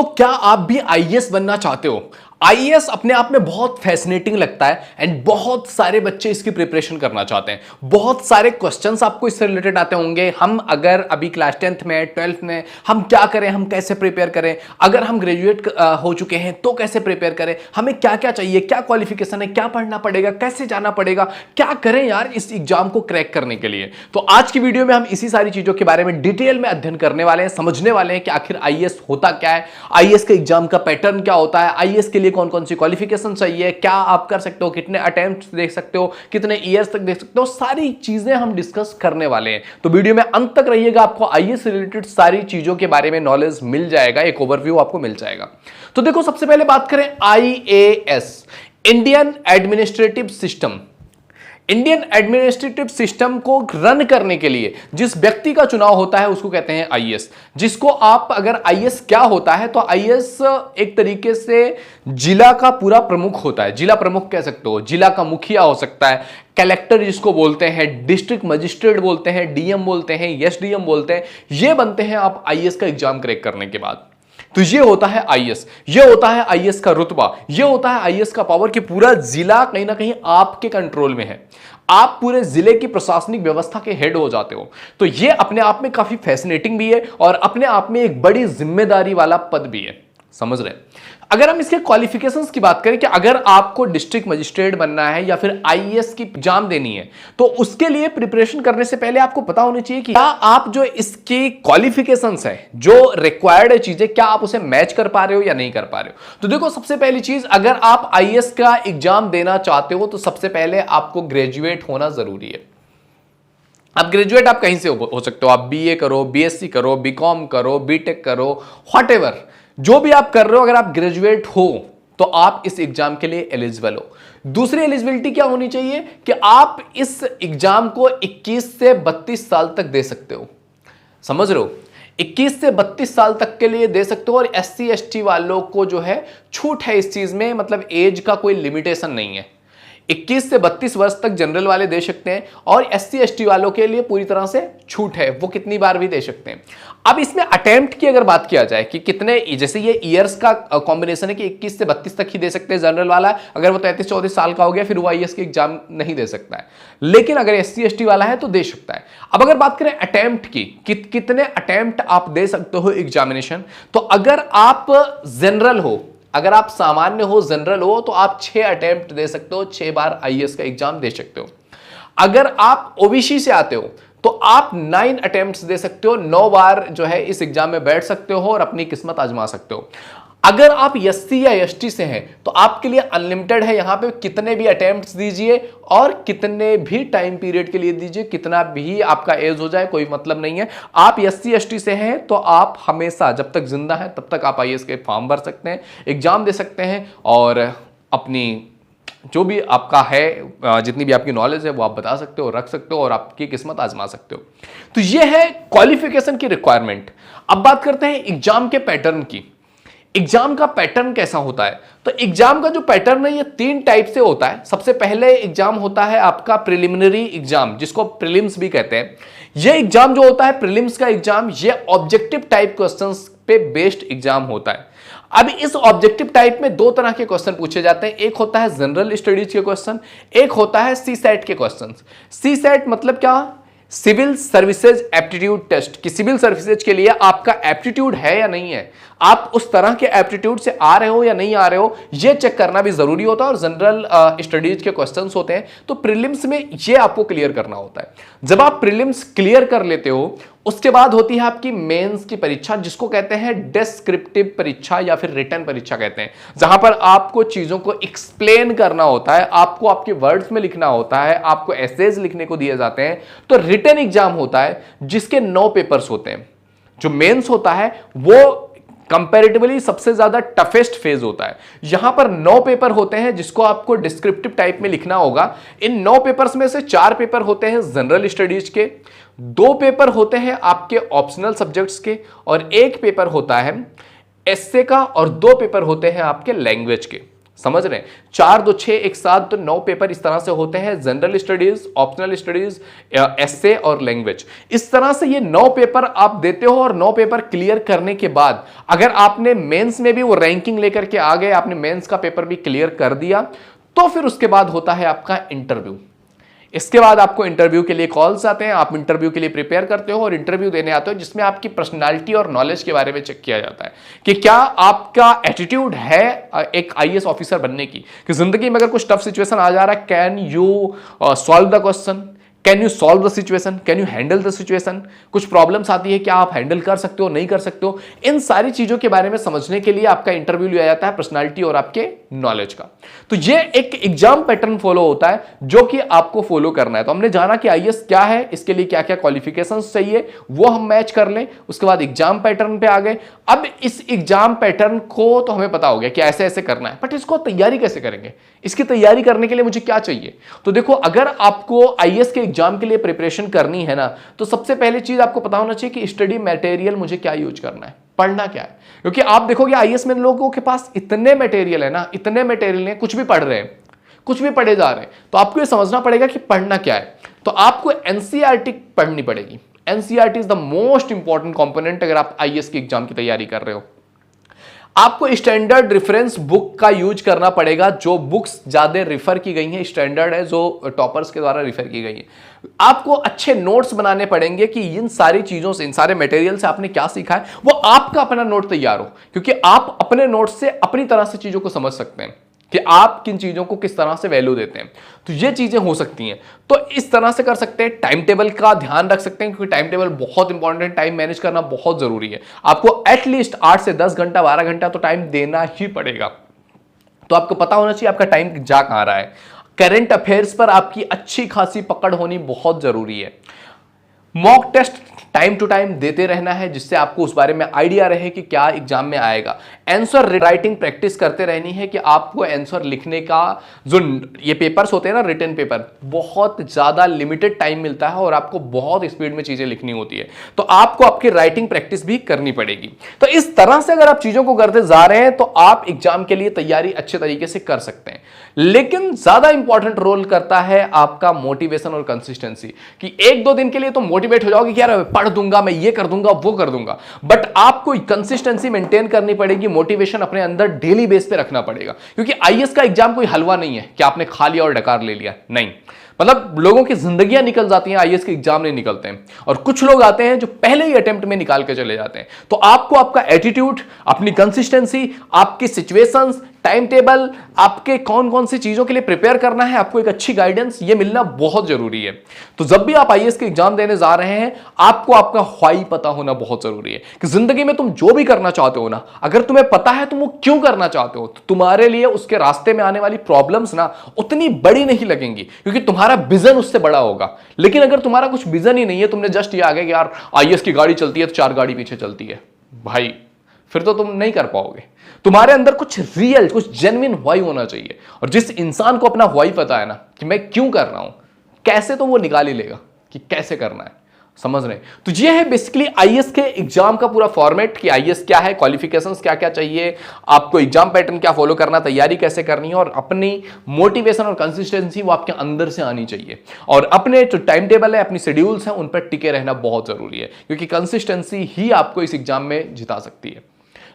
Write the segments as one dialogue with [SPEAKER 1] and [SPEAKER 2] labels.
[SPEAKER 1] तो क्या आप भी आईएएस बनना चाहते हो? आईएएस अपने आप में बहुत फैसिनेटिंग लगता है एंड बहुत सारे बच्चे इसकी प्रिपरेशन करना चाहते हैं। बहुत सारे क्वेश्चंस आपको इससे रिलेटेड आते होंगे। हम अगर अभी क्लास 10th में 12th में हम क्या करें, हम कैसे प्रिपेयर करें, अगर हम ग्रेजुएट हो चुके हैं तो कैसे प्रिपेयर करें, हमें क्या क्या चाहिए, क्या क्वालिफिकेशन है, क्या पढ़ना पड़ेगा, कैसे जाना पड़ेगा, क्या करें यार इस एग्जाम को क्रैक करने के लिए। तो आज की वीडियो में हम इसी सारी चीजों के बारे में डिटेल में अध्ययन करने वाले हैं, समझने वाले हैं कि आखिर आईएएस होता क्या है, आईएएस के एग्जाम का पैटर्न क्या होता है, आईएएस के लिए कौन कौन सी क्वालिफिकेशन चाहिए, क्या आप कर सकते हो, कितने अटेम्प्ट्स देख सकते हो, कितने ईयर्स तक देख सकते हो, सारी चीजें हम डिस्कस करने वाले हैं। तो वीडियो में अंत तक रहिएगा, आपको आईएएस से रिलेटेड सारी चीजों के बारे में नॉलेज मिल जाएगा, एक ओवरव्यू आपको मिल जाएगा। तो देखो, सबसे पहले बात करें IAS, Indian administrative system. Indian administrative system को रन करने के लिए जिस व्यक्ति का चुनाव होता है उसको कहते हैं आईएएस। जिसको आप अगर आईएएस क्या होता है तो आईएएस एक तरीके से जिला का पूरा प्रमुख होता है। जिला प्रमुख कह सकते हो, जिला का मुखिया हो सकता है, कलेक्टर जिसको बोलते हैं, डिस्ट्रिक्ट मजिस्ट्रेट बोलते हैं, डीएम बोलते हैं, एसडीएम बोलते हैं, ये बनते हैं आप आईएएस का एग्जाम क्रैक करने के बाद। तो ये होता है आईएएस, ये होता है आईएएस का रुतबा, ये होता है आईएएस का पावर कि पूरा जिला कहीं ना कहीं आपके कंट्रोल में है, आप पूरे जिले की प्रशासनिक व्यवस्था के हेड हो जाते हो। तो ये अपने आप में काफी फैसिनेटिंग भी है और अपने आप में एक बड़ी जिम्मेदारी वाला पद भी है। समझ रहे? अगर हम इसके क्वालिफिकेशंस की बात करें कि अगर आपको डिस्ट्रिक्ट मजिस्ट्रेट बनना है या फिर आईएएस की एग्जाम देनी है तो उसके लिए प्रिपरेशन करने से पहले आपको पता होनी चाहिए कि क्या आप जो इसकी क्वालिफिकेशंस है, जो रिक्वायर्ड है चीजें, क्या आप उसे मैच कर पा रहे हो या नहीं कर पा रहे हो। तो देखो, सबसे पहली चीज, अगर आप आईएएस का एग्जाम देना चाहते हो तो सबसे पहले आपको ग्रेजुएट होना जरूरी है। अब ग्रेजुएट आप कहीं से हो सकते हो, आप बीए करो, बीएससी करो, बीकॉम करो, बीटेक करो, व्हाटएवर जो भी आप कर रहे हो, अगर आप ग्रेजुएट हो तो आप इस एग्जाम के लिए एलिजिबल हो। दूसरी एलिजिबिलिटी क्या होनी चाहिए कि आप इस एग्जाम को 21 से 32 साल तक दे सकते हो। समझ रहे हो? 21 से 32 साल तक के लिए दे सकते हो और एससी एसटी वालों को जो है छूट है इस चीज में, मतलब एज का कोई लिमिटेशन नहीं है। 21 से 32 वर्ष तक जनरल वाले दे सकते हैं और एससी एसटी वालों के लिए पूरी तरह से छूट है, वो कितनी बार भी दे सकते हैं। अब इसमें अटेम्प्ट की अगर बात किया जाए कि कितने, जैसे ये ईयर्स का कॉम्बिनेशन है कि 21 से 32 तक ही दे सकते हैं जनरल वाला, अगर वो 33-34 साल का हो गया फिर वो आईएएस की एग्जाम नहीं दे सकता है, लेकिन अगर एससी एसटी वाला है तो दे सकता है। अब अगर बात करें अटेम्प्ट की, कितने अटेम्प्ट आप दे सकते हो एग्जामिनेशन, तो अगर आप जनरल हो, अगर आप सामान्य हो, जनरल हो, तो आप 6 अटेम्प्ट दे सकते हो, 6 बार आईएएस का एग्जाम दे सकते हो। अगर आप ओबीसी से आते हो तो आप 9 अटेम्प्ट्स दे सकते हो, 9 बार जो है इस एग्जाम में बैठ सकते हो और अपनी किस्मत आजमा सकते हो। अगर आप एससी या एसटी से हैं तो आपके लिए अनलिमिटेड है, यहां पे कितने भी अटेम्प्ट्स दीजिए और कितने भी टाइम पीरियड के लिए दीजिए, कितना भी आपका एज हो जाए कोई मतलब नहीं है। आप एससी एसटी से हैं तो आप हमेशा जब तक जिंदा हैं तब तक आप आईएएस के फॉर्म भर सकते हैं, एग्जाम दे सकते हैं और अपनी जो भी आपका है, जितनी भी आपकी नॉलेज है वो आप बता सकते हो, रख सकते हो और आपकी किस्मत आजमा सकते हो। तो ये है क्वालिफिकेशन की रिक्वायरमेंट। अब बात करते हैं एग्जाम के पैटर्न की। एग्जाम का पैटर्न कैसा होता है? तो एग्जाम का जो पैटर्न है ये 3 टाइप से होता है। सबसे पहले एग्जाम होता है आपका प्रिलिमिनरी एग्जाम, जिसको प्रीलिम्स भी कहते हैं। ये एग्जाम जो होता है प्रीलिम्स का एग्जाम, ये ऑब्जेक्टिव टाइप क्वेश्चंस पे बेस्ड एग्जाम होता है। अब इस ऑब्जेक्टिव टाइप में 2 तरह के क्वेश्चन पूछे जाते हैं, एक होता है जनरल स्टडीज के क्वेश्चन, एक होता है सीसेट के क्वेश्चन। सीसेट मतलब क्या? Civil services aptitude test. कि सिविल सर्विसेज के लिए आपका एप्टीट्यूड है या नहीं है, आप उस तरह के एप्टीट्यूड से आ रहे हो या नहीं आ रहे हो, यह चेक करना भी जरूरी होता है। और जनरल स्टडीज के क्वेश्चंस होते हैं तो प्रीलिम्स में यह आपको क्लियर करना होता है। जब आप प्रीलिम्स क्लियर कर लेते हो उसके बाद होती है आपकी मेंस की परीक्षा, जिसको कहते हैं डिस्क्रिप्टिव परीक्षा या फिर रिटन परीक्षा कहते हैं, जहां पर आपको चीजों को एक्सप्लेन करना होता है, आपको आपके वर्ड्स में लिखना होता है, आपको एसेज लिखने को दिए जाते हैं। तो रिटन एग्जाम होता है जिसके 9 पेपर्स होते हैं। जो मेंस होता है वो कंपैरेटिवली सबसे ज्यादा टफेस्ट फेज होता है। यहां पर 9 पेपर होते हैं जिसको आपको डिस्क्रिप्टिव टाइप में लिखना होगा। इन 9 पेपर्स में से 4 पेपर होते हैं जनरल स्टडीज के, 2 पेपर होते हैं आपके ऑप्शनल सब्जेक्ट्स के और 1 पेपर होता है एस्से का और 2 पेपर होते हैं आपके लैंग्वेज के। समझ रहे हैं? 4 2 6 एक साथ, तो 9 पेपर इस तरह से होते हैं, जनरल स्टडीज, ऑप्शनल स्टडीज, एस्से और लैंग्वेज। इस तरह से ये 9 पेपर आप देते हो और 9 पेपर क्लियर करने के बाद अगर आपने मेंस में भी वो रैंकिंग लेकर के आ गए, आपने मेंस का पेपर भी क्लियर कर दिया, तो फिर उसके बाद होता है आपका इंटरव्यू। इसके बाद आपको इंटरव्यू के लिए कॉल्स आते हैं, आप इंटरव्यू के लिए प्रिपेयर करते हो और इंटरव्यू देने आते हो, जिसमें आपकी पर्सनालिटी और नॉलेज के बारे में चेक किया जाता है कि क्या आपका एटीट्यूड है एक आईएएस ऑफिसर बनने की, कि जिंदगी में अगर कुछ टफ सिचुएशन आ जा रहा है, can you solve the question, can you solve the situation, can you handle the situation. कुछ प्रॉब्लम्स आती है, क्या आप हैंडल कर सकते हो, नहीं कर सकते हो। इन सारी चीजों के बारे में समझने के लिए आपका इंटरव्यू लिया जाता है, पर्सनालिटी और आपके नॉलेज का। तो ये एक एग्जाम पैटर्न फॉलो होता है जो कि आपको फॉलो करना है। तो हमने जाना कि आईएएस क्या है, इसके लिए क्या क्या क्वालिफिकेशंस चाहिए, वो हम मैच कर लें। उसके बाद एग्जाम पैटर्न पे आ गए। अब इस एग्जाम पैटर्न को तो हमें पता हो गया कि ऐसे ऐसे करना है, बट इसको तैयारी कैसे करेंगे, इसकी तैयारी करने के लिए मुझे क्या चाहिए। तो देखो, अगर आपको आईएएस के एग्जाम के लिए प्रिपरेशन करनी है ना, तो सबसे पहले चीज आपको पता होना चाहिए कि स्टडी मटेरियल मुझे क्या यूज करना है, पढ़ना क्या है। क्योंकि आप देखोगे आईएएस में लोगों के पास इतने मटेरियल है ना, इतने मटेरियल है, कुछ भी पढ़ रहे हैं, कुछ भी पढ़े जा रहे हैं। तो आपको ये समझना पड़ेगा कि पढ़ना क्या है। तो आपको एनसीईआरटी पढ़नी पड़ेगी। NCERT is the most important component अगर आप आईएएस के एग्जाम की तैयारी कर रहे हो। आपको स्टैंडर्ड रेफरेंस बुक का यूज करना पड़ेगा, जो बुक्स ज्यादा रेफर की गई हैं, स्टैंडर्ड है, जो टॉपर्स के द्वारा रेफर की गई है। आपको अच्छे नोट्स बनाने पड़ेंगे कि इन सारी चीजों से, इन सारे मटेरियल से आपने क्या सीखा है, वो आपका अपना नोट तैयार हो, क्योंकि आप अपने नोट से अपनी तरह से चीजों को समझ सकते हैं कि आप किन चीजों को किस तरह से वैल्यू देते हैं। तो ये चीजें हो सकती हैं। तो इस तरह से कर सकते हैं। टाइम टेबल का ध्यान रख सकते हैं, क्योंकि टाइम टेबल बहुत इंपॉर्टेंट है, टाइम मैनेज करना बहुत जरूरी है। आपको एटलीस्ट 8 से 10 घंटा, 12 घंटा तो टाइम देना ही पड़ेगा। तो आपको पता होना चाहिए आपका टाइम जा कहां रहा है। करंट अफेयर्स पर आपकी अच्छी खासी पकड़ होनी बहुत जरूरी है। Mock test time to time देते रहना है, जिससे आपको उस बारे में आइडिया रहे कि क्या एग्जाम में आएगा। आंसर राइटिंग प्रैक्टिस करते रहनी है कि आपको आंसर लिखने का, जो ये पेपर्स होते हैं ना, रिटन पेपर, बहुत ज्यादा लिमिटेड टाइम मिलता है और आपको बहुत स्पीड में चीजें लिखनी होती है। तो आपको आपकी राइटिंग प्रैक्टिस भी करनी पड़ेगी। तो इस तरह से अगर आप चीजों को करते जा रहे हैं तो आप एग्जाम के लिए तैयारी अच्छे तरीके से कर सकते हैं। लेकिन ज्यादा इंपॉर्टेंट रोल करता है आपका मोटिवेशन और कंसिस्टेंसी, कि 1-2 दिन के लिए तो मोटिवेट हो जाओगे कि यार पढ़ दूंगा, मैं ये कर दूंगा, वो कर दूंगा, बट आपको कंसिस्टेंसी मेंटेन करनी पड़ेगी, मोटिवेशन अपने अंदर डेली बेस पे रखना पड़ेगा। क्योंकि आईएएस का एग्जाम कोई हलवा नहीं है कि आपने खा लिया और डकार ले लिया, नहीं। मतलब लोगों की जिंदगियां निकल जाती हैं, आईएएस के एग्जाम नहीं निकलते हैं। और कुछ लोग आते हैं जो पहले ही अटेम्प्ट में निकाल के चले जाते हैं। तो आपको आपका एटीट्यूड, अपनी कंसिस्टेंसी, आपकी सिचुएशंस, टाइम टेबल, आपके कौन कौन सी चीजों के लिए प्रिपेयर करना है, आपको एक अच्छी गाइडेंस, ये मिलना बहुत जरूरी है। तो जब भी आप आईएएस के एग्जाम देने जा रहे हैं, आपको आपका व्हाई पता होना बहुत जरूरी है कि जिंदगी में तुम जो भी करना चाहते हो ना, अगर तुम्हें पता है तुम वो क्यों करना चाहते हो, तो तुम्हारे लिए उसके रास्ते में आने वाली प्रॉब्लम्स ना उतनी बड़ी नहीं लगेंगी, क्योंकि तुम्हारा विजन उससे बड़ा होगा। लेकिन अगर तुम्हारा कुछ विजन ही नहीं है, तुमने जस्ट ये आगे कि यार आईएएस की गाड़ी चलती है तो 4 गाड़ी पीछे चलती है, भाई फिर तो तुम नहीं कर पाओगे। तुम्हारे अंदर कुछ रियल, कुछ जेन्युइन व्हाई होना चाहिए। और जिस इंसान को अपना व्हाई पता है ना कि मैं क्यों कर रहा हूं, कैसे, तो वो निकाल ही लेगा कि कैसे करना है। समझ रहे हैं? तो ये है बेसिकली आईएएस के एग्जाम का पूरा फॉर्मेट कि आईएएस क्या है, क्वालिफिकेशंस क्या क्या चाहिए, आपको एग्जाम पैटर्न क्या फॉलो करना, तैयारी कैसे करनी है, और अपनी मोटिवेशन और कंसिस्टेंसी वो आपके अंदर से आनी चाहिए। और अपने जो टाइम टेबल है, अपनी शेड्यूल्स हैं, उन पर टिके रहना बहुत जरूरी है, क्योंकि कंसिस्टेंसी ही आपको इस एग्जाम में जिता सकती है।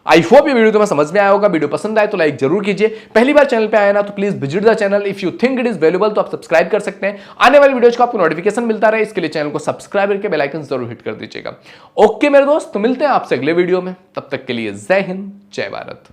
[SPEAKER 1] आई होप ये वीडियो तुम्हें समझ में आया होगा। वीडियो पसंद आए तो लाइक जरूर कीजिए। पहली बार चैनल पे आए ना तो please visit the channel. If you think it is valuable तो आप सब्सक्राइब कर सकते हैं। आने वाली वीडियोज का आपको नोटिफिकेशन मिलता रहे, इसके लिए चैनल को सब्सक्राइब करके बेल आइकन जरूर हिट कर दीजिएगा। ओके मेरे दोस्त, तो मिलते हैं आपसे अगले वीडियो में। तब तक के लिए जय हिंद, जय भारत।